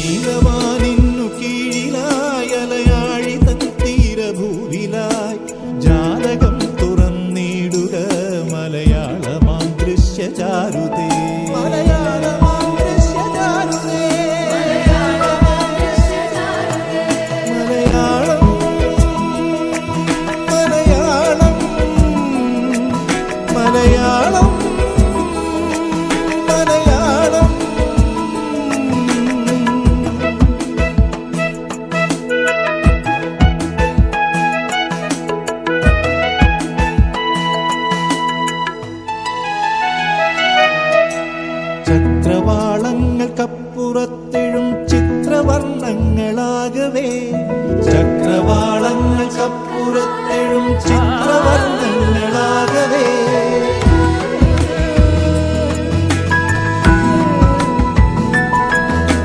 നീലവാനിന്നു കീഴിലായി അലയാഴി തൻ തീരഭൂവിലായി ജാലകം തുറന്നിടുക മലയാളമാം ദൃശ്യചാരുതേ. മലയാളമാം ദൃശ്യചാരുതേ. മലയാളം മലയാളം മലയാളം മലയാളം. ചക്രവാളങ്ങൾക്കപ്പുറത്തെഴും ചിത്രവർണ്ണങ്ങളാകവേ. ചക്രവാളങ്ങൾക്കപ്പുറത്തെഴും ചിത്രവർണ്ണങ്ങളാകവേ.